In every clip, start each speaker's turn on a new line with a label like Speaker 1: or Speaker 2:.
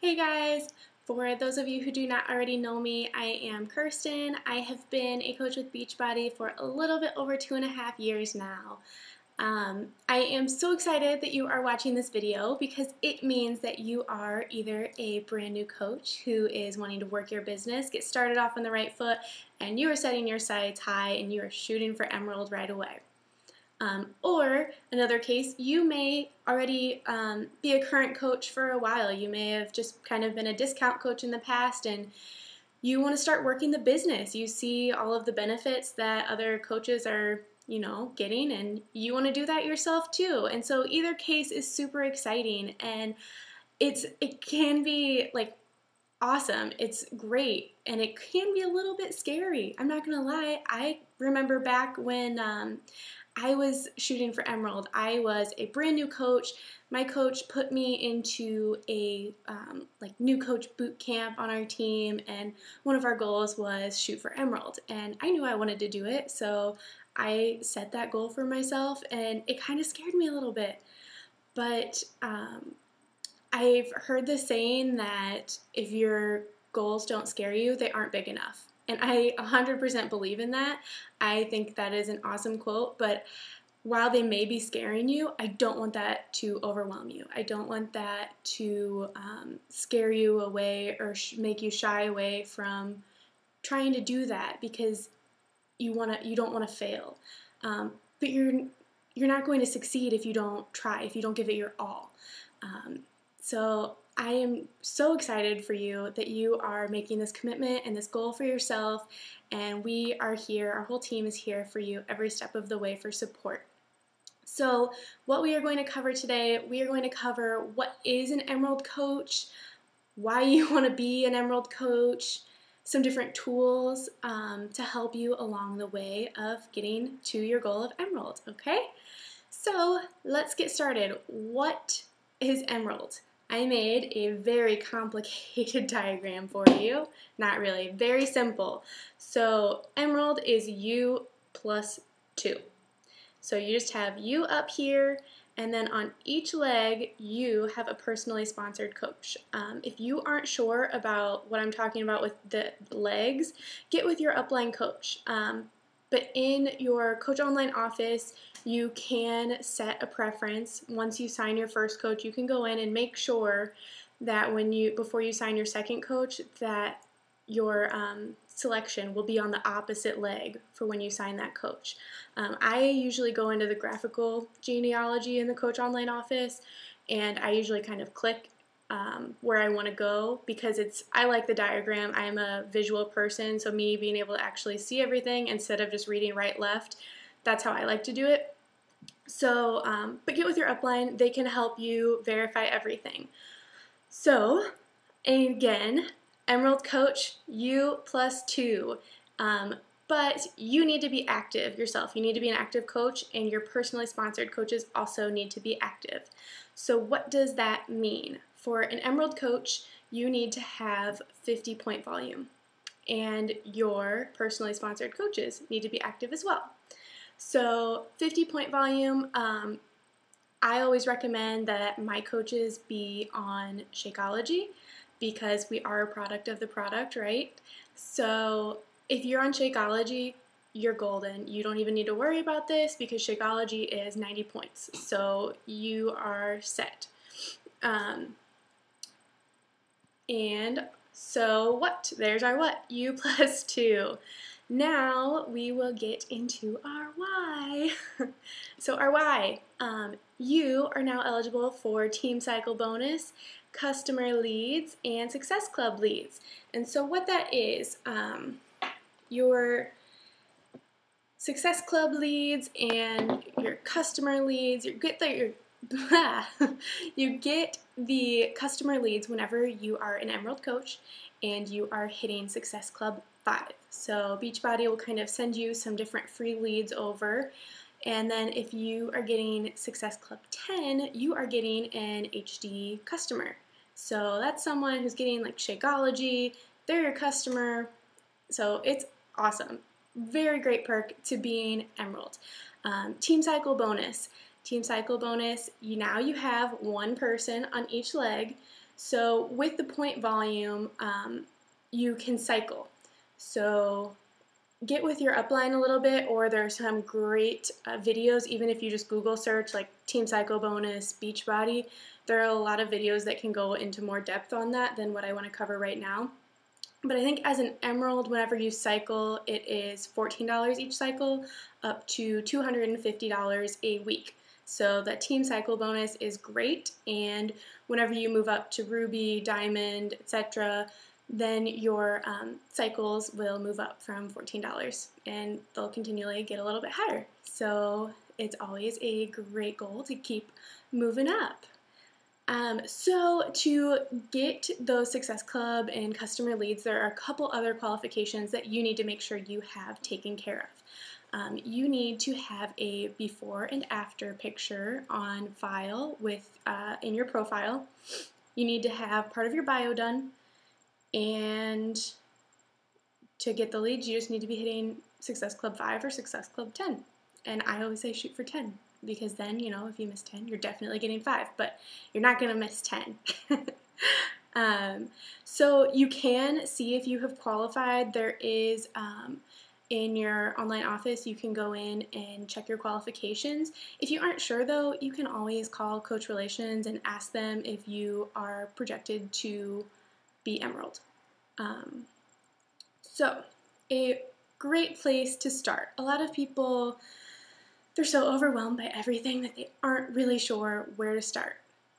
Speaker 1: Hey guys! For those of you who do not already know me, I am Kirsten. I have been a coach with Beachbody for a little bit over 2.5 years now. I am so excited that you are watching this video because it means that you are either a brand new coach who is wanting to work your business, get started off on the right foot, and you are setting your sights high and you are shooting for Emerald right away. Or another case, you may already be a current coach for a while. You may have just kind of been a discount coach in the past and you want to start working the business. You see all of the benefits that other coaches are, getting, and you want to do that yourself too. And so either case is super exciting, and it can be like awesome. It's great, and it can be a little bit scary. I'm not gonna lie. I remember back when I was shooting for Emerald. I was a brand new coach. My coach put me into a new coach boot camp on our team, and one of our goals was shoot for Emerald. And I knew I wanted to do it, so I set that goal for myself, and it kind of scared me a little bit. But I've heard the saying that if your goals don't scare you, they aren't big enough. And I 100% believe in that. I think that is an awesome quote, but while they may be scaring you, I don't want that to overwhelm you. I don't want that to scare you away or make you shy away from trying to do that because you don't want to fail. But you're not going to succeed if you don't try, if you don't give it your all. So I am so excited for you that you are making this commitment and this goal for yourself, and we are here, our whole team is here for you every step of the way for support. So what we are going to cover today, we are going to cover what is an Emerald coach, why you want to be an Emerald coach, some different tools to help you along the way of getting to your goal of Emerald, okay? So let's get started. What is Emerald? I made a very complicated diagram for you. Not really, very simple. So Emerald is you plus 2. So you just have you up here, and then on each leg you have a personally sponsored coach. If you aren't sure about what I'm talking about with the legs, get with your upline coach. But in your Coach Online office, you can set a preference. Once you sign your first coach, you can go in and make sure that before you sign your second coach, that your selection will be on the opposite leg for when you sign that coach. I usually go into the graphical genealogy in the Coach Online office, and I usually kind of click where I want to go because I like the diagram. I'm a visual person, so me being able to actually see everything instead of just reading right, left, that's how I like to do it. So, but get with your upline. They can help you verify everything. So, again, Emerald Coach, you plus 2. But you need to be active yourself. You need to be an active coach, and your personally sponsored coaches also need to be active. So what does that mean? For an Emerald coach, you need to have 50-point volume, and your personally sponsored coaches need to be active as well. So 50-point volume, I always recommend that my coaches be on Shakeology because we are a product of the product, right? So if you're on Shakeology, you're golden. You don't even need to worry about this because Shakeology is 90 points. So you are set. And so what? There's our what? You plus 2. Now we will get into our why. So our why. You are now eligible for Team Cycle bonus, customer leads, and Success Club leads. And so what that is, your Success Club leads and your customer leads, you get the customer leads whenever you are an Emerald coach and you are hitting Success Club 5. So Beachbody will kind of send you some different free leads over, and then if you are getting Success Club 10, you are getting an HD customer. So that's someone who's getting like Shakeology, they're your customer, so it's awesome. Very great perk to being Emerald. Team Cycle bonus. Team Cycle bonus, now you have one person on each leg. So with the point volume, you can cycle. So get with your upline a little bit, or there's some great videos, even if you just Google search like Team Cycle Bonus, Beachbody. There are a lot of videos that can go into more depth on that than what I want to cover right now. But I think as an Emerald, whenever you cycle, it is $14 each cycle, up to $250 a week. So that Team Cycle bonus is great, and whenever you move up to Ruby, Diamond, etc., then your cycles will move up from $14, and they'll continually get a little bit higher. So it's always a great goal to keep moving up. So to get those Success Club and customer leads, there are a couple other qualifications that you need to make sure you have taken care of. You need to have a before and after picture on file with in your profile. You need to have part of your bio done, and to get the leads, you just need to be hitting Success Club 5 or Success Club 10. And I always say shoot for 10. Because then, you know, if you miss 10, you're definitely getting 5, but you're not going to miss 10. So you can see if you have qualified. There is, in your online office, you can go in and check your qualifications. If you aren't sure, though, you can always call Coach Relations and ask them if you are projected to be Emerald. So a great place to start. A lot of people, they're so overwhelmed by everything that they aren't really sure where to start.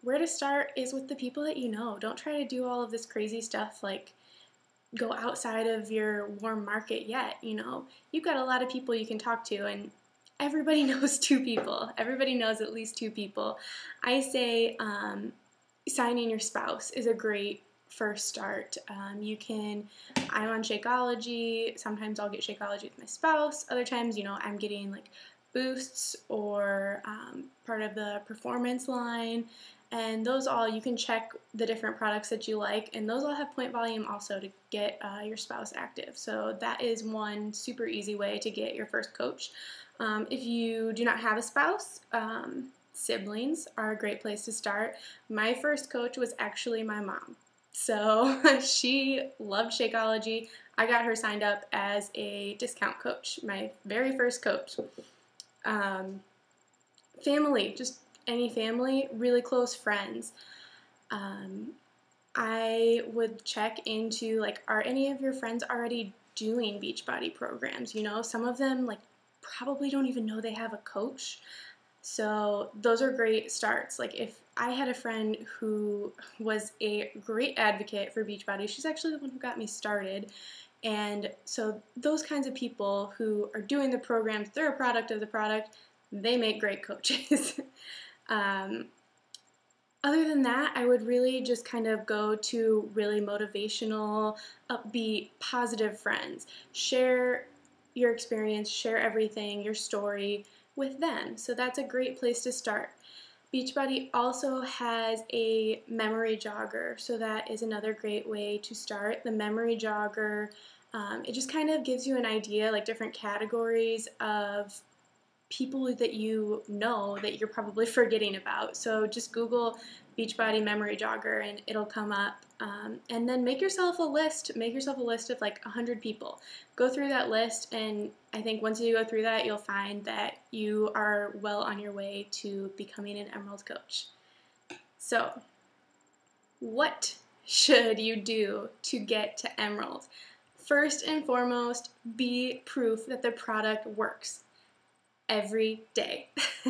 Speaker 1: Where to start is with the people that you know. Don't try to do all of this crazy stuff like go outside of your warm market yet, you know. You've got a lot of people you can talk to, and everybody knows 2 people. Everybody knows at least 2 people. I say signing your spouse is a great first start. I'm on Shakeology. Sometimes I'll get Shakeology with my spouse. Other times, you know, I'm getting like boosts or part of the performance line, and those all, you can check the different products that you like, and those all have point volume also to get your spouse active. So that is one super easy way to get your first coach. If you do not have a spouse, siblings are a great place to start. My first coach was actually my mom. So she loved Shakeology. I got her signed up as a discount coach, my very first coach. Family, just any family, really close friends. I would check into, like, are any of your friends already doing Beachbody programs? You know, some of them, like, probably don't even know they have a coach. So those are great starts. Like, if I had a friend who was a great advocate for Beachbody, she's actually the one who got me started. And so those kinds of people who are doing the programs, they're a product of the product, they make great coaches. Other than that, I would really just kind of go to really motivational, upbeat, positive friends. Share your experience, share everything, your story with them. So that's a great place to start. Beachbody also has a memory jogger, so that is another great way to start. The memory jogger, it just kind of gives you an idea, like different categories of people that you know that you're probably forgetting about. So just Google Beachbody memory jogger and it'll come up. And then make yourself a list. Make yourself a list of like 100 people. Go through that list, and I think once you go through that, you'll find that you are well on your way to becoming an Emerald coach. So, what should you do to get to Emerald? First and foremost, be proof that the product works every day.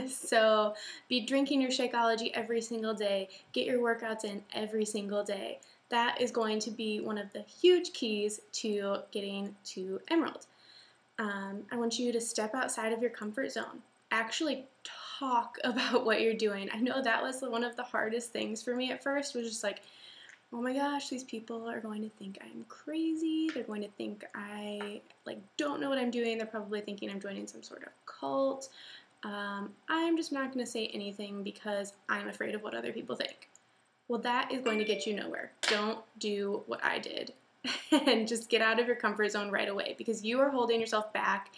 Speaker 1: So be drinking your Shakeology every single day. Get your workouts in every single day. That is going to be one of the huge keys to getting to Emerald. I want you to step outside of your comfort zone. Actually talk about what you're doing. I know that was one of the hardest things for me at first, was just like, oh my gosh, these people are going to think I'm crazy. They're going to think I don't know what I'm doing. They're probably thinking I'm joining some sort of cult. I'm just not going to say anything because I'm afraid of what other people think. Well, that is going to get you nowhere. Don't do what I did and just get out of your comfort zone right away, because you are holding yourself back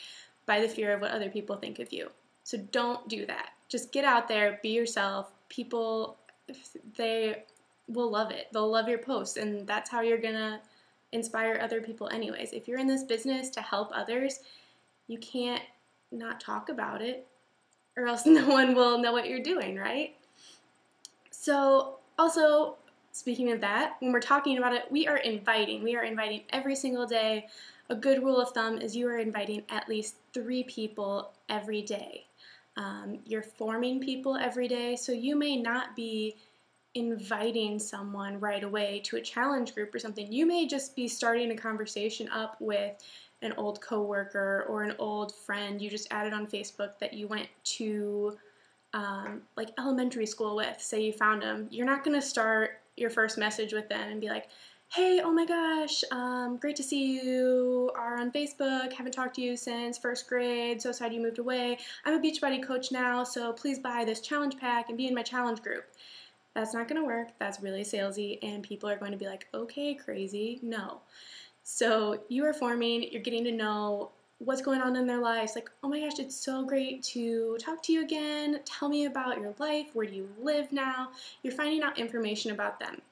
Speaker 1: by the fear of what other people think of you. So don't do that. Just get out there, be yourself. People, will love it. They'll love your posts, and that's how you're gonna inspire other people anyways. If you're in this business to help others, you can't not talk about it, or else no one will know what you're doing, right? So also, speaking of that, when we're talking about it, we are inviting. We are inviting every single day. A good rule of thumb is you are inviting at least 3 people every day. You're forming people every day, so you may not be inviting someone right away to a challenge group or something. You may just be starting a conversation up with an old coworker or an old friend you just added on Facebook that you went to like elementary school with. Say you found them. You're not going to start your first message with them and be like, hey, oh my gosh, great to see you, are on Facebook, haven't talked to you since first grade, so sad you moved away. I'm a Beachbody coach now, so please buy this challenge pack and be in my challenge group. That's not going to work. That's really salesy, and people are going to be like, okay, crazy, no. So you are forming, you're getting to know what's going on in their lives. Like, oh my gosh, it's so great to talk to you again. Tell me about your life. Where do you live now? You're finding out information about them.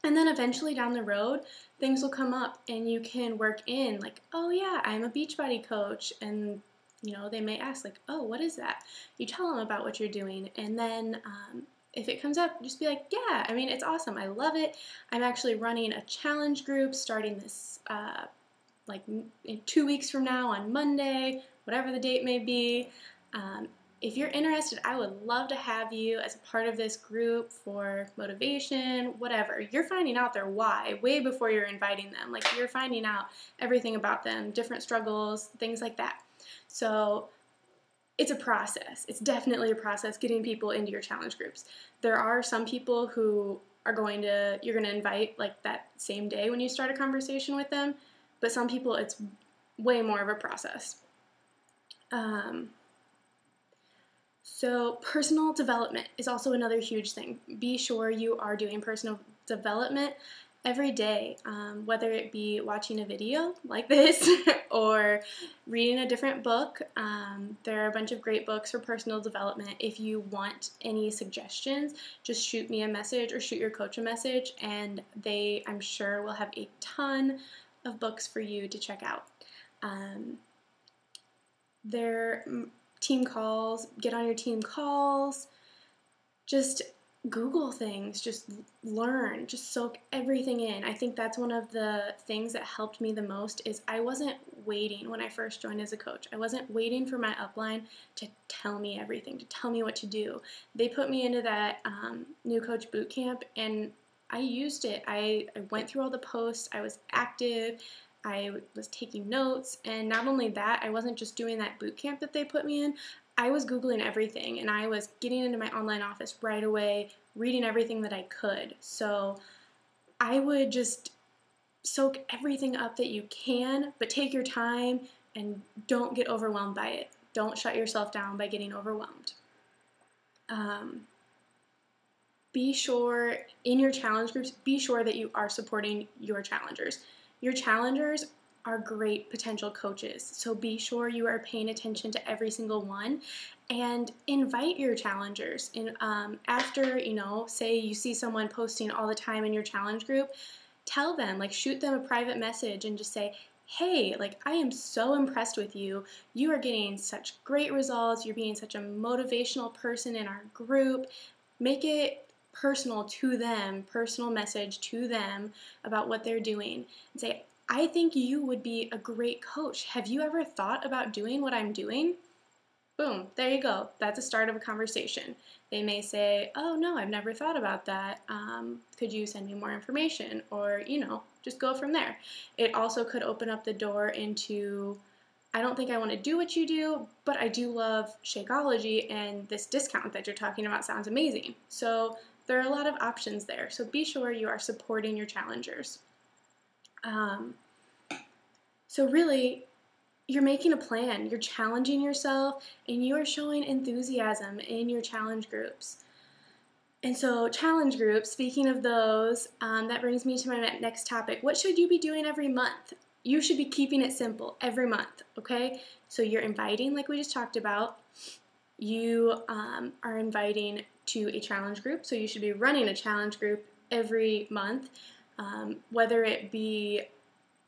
Speaker 1: And then eventually down the road, things will come up and you can work in like, oh yeah, I'm a Beachbody coach. And they may ask like, oh, what is that? You tell them about what you're doing. And then if it comes up, just be like, yeah, I mean, it's awesome. I love it. I'm actually running a challenge group starting this like in 2 weeks from now on Monday, whatever the date may be. If you're interested, I would love to have you as a part of this group for motivation, whatever. You're finding out their why way before you're inviting them. Like, you're finding out everything about them, different struggles, things like that. So it's a process. It's definitely a process getting people into your challenge groups. There are some people who you're going to invite like that same day when you start a conversation with them, but some people it's way more of a process. So personal development is also another huge thing. Be sure you are doing personal development every day, whether it be watching a video like this or reading a different book. There are a bunch of great books for personal development. If you want any suggestions, just shoot me a message or shoot your coach a message, and they, I'm sure, will have a ton of books for you to check out. Team calls, get on your team calls, just Google things, just learn, just soak everything in. I think that's one of the things that helped me the most is I wasn't waiting when I first joined as a coach. I wasn't waiting for my upline to tell me everything, to tell me what to do. They put me into that new coach boot camp, and I used it. I went through all the posts. I was active. I was taking notes, and not only that, I wasn't just doing that boot camp that they put me in. I was Googling everything, and I was getting into my online office right away, reading everything that I could. So I would just soak everything up that you can, but take your time and don't get overwhelmed by it. Don't shut yourself down by getting overwhelmed. Be sure in your challenge groups, be sure that you are supporting your challengers. Your challengers are great potential coaches, so be sure you are paying attention to every single one and invite your challengers. And after, say you see someone posting all the time in your challenge group, tell them, like shoot them a private message and just say, hey, like I am so impressed with you. You are getting such great results. You're being such a motivational person in our group. Make it personal to them, personal message to them about what they're doing, and say, I think you would be a great coach. Have you ever thought about doing what I'm doing? Boom, there you go. That's a start of a conversation. They may say, oh no, I've never thought about that. Could you send me more information? Or, just go from there. It also could open up the door into, I don't think I want to do what you do, but I do love Shakeology, and this discount that you're talking about sounds amazing. So there are a lot of options there. So be sure you are supporting your challengers. So really, you're making a plan, you're challenging yourself, and you are showing enthusiasm in your challenge groups. And so challenge groups, speaking of those, that brings me to my next topic. What should you be doing every month? You should be keeping it simple every month, okay? So you're inviting, like we just talked about. You are inviting to a challenge group, so you should be running a challenge group every month, whether it be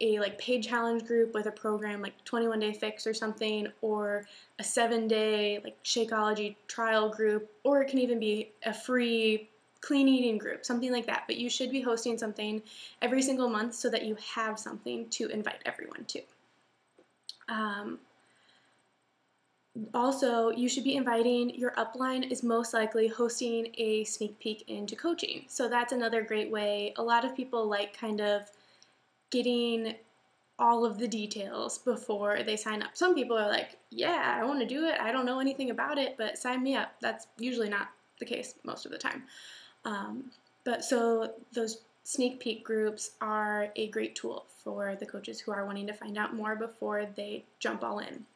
Speaker 1: a like paid challenge group with a program like 21 Day Fix or something, or a 7-day like Shakeology trial group, or it can even be a free clean eating group, something like that. But you should be hosting something every single month so that you have something to invite everyone to. Also, you should be inviting your upline is most likely hosting a sneak peek into coaching. So that's another great way. A lot of people like kind of getting all of the details before they sign up. Some people are like, yeah, I want to do it. I don't know anything about it, but sign me up. That's usually not the case most of the time. But so those sneak peek groups are a great tool for the coaches who are wanting to find out more before they jump all in.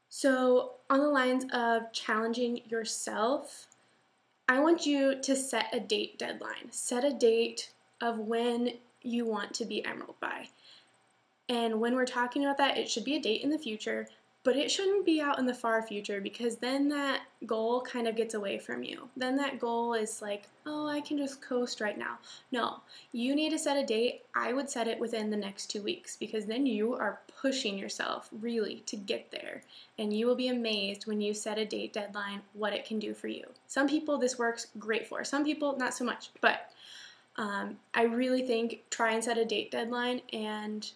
Speaker 1: So on the lines of challenging yourself, I want you to set a date deadline. Set a date of when you want to be Emerald by. And when we're talking about that, it should be a date in the future, but it shouldn't be out in the far future, because then that goal kind of gets away from you. Then that goal is like, oh, I can just coast right now. No, you need to set a date. I would set it within the next 2 weeks, because then you are pushing yourself really to get there. And you will be amazed when you set a date deadline what it can do for you. Some people this works great for. Some people not so much. But I really think try and set a date deadline and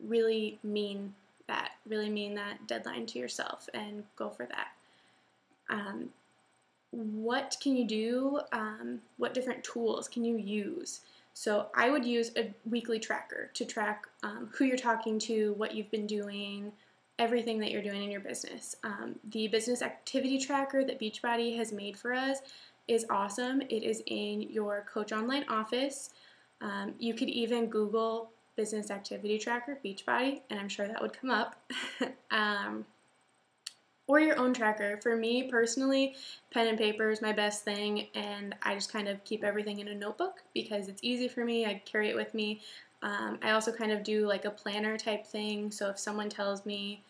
Speaker 1: really mean that deadline to yourself and go for that. What can you do? What different tools can you use? So I would use a weekly tracker to track who you're talking to, what you've been doing, everything that you're doing in your business. The business activity tracker that Beachbody has made for us is awesome. It is in your Coach Online office. You could even Google business activity tracker Beachbody, and I'm sure that would come up. Or your own tracker. For me personally, pen and paper is my best thing, and I just kind of keep everything in a notebook because it's easy for me. I carry it with me. I also kind of do like a planner type thing, so if someone tells me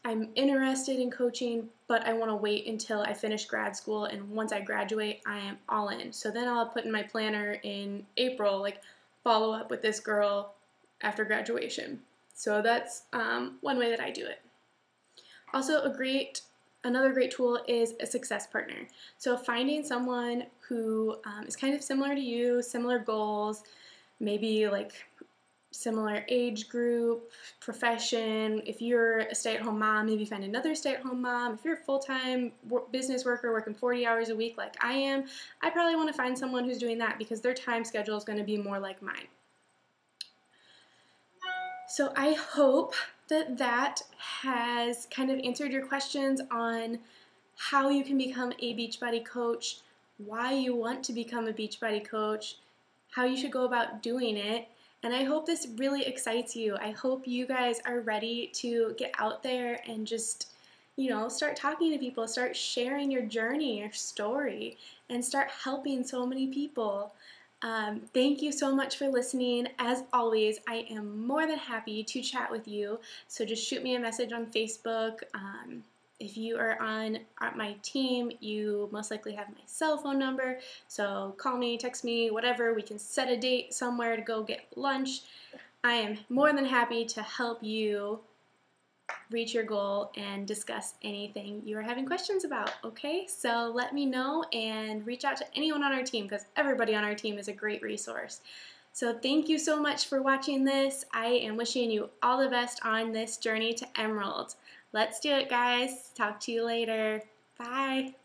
Speaker 1: I'm interested in coaching, but I want to wait until I finish grad school, and once I graduate, I am all in. So then I'll put in my planner in April, like, follow up with this girl after graduation. So that's one way that I do it. Also, another great tool is a success partner. So finding someone who is kind of similar to you, similar goals, maybe like similar age group, profession. If you're a stay-at-home mom, maybe find another stay-at-home mom. If you're a full-time business worker working 40 hours a week like I am, I probably want to find someone who's doing that because their time schedule is going to be more like mine. So I hope that has kind of answered your questions on how you can become a Beachbody coach, why you want to become a Beachbody coach, how you should go about doing it. And I hope this really excites you. I hope you guys are ready to get out there and just, start talking to people, start sharing your journey, your story, and start helping so many people. Thank you so much for listening. As always, I am more than happy to chat with you. So just shoot me a message on Facebook. If you are on my team, you most likely have my cell phone number. So call me, text me, whatever. We can set a date somewhere to go get lunch. I am more than happy to help you reach your goal and discuss anything you are having questions about, okay? So let me know and reach out to anyone on our team because everybody on our team is a great resource. So thank you so much for watching this. I am wishing you all the best on this journey to Emerald. Let's do it, guys. Talk to you later. Bye.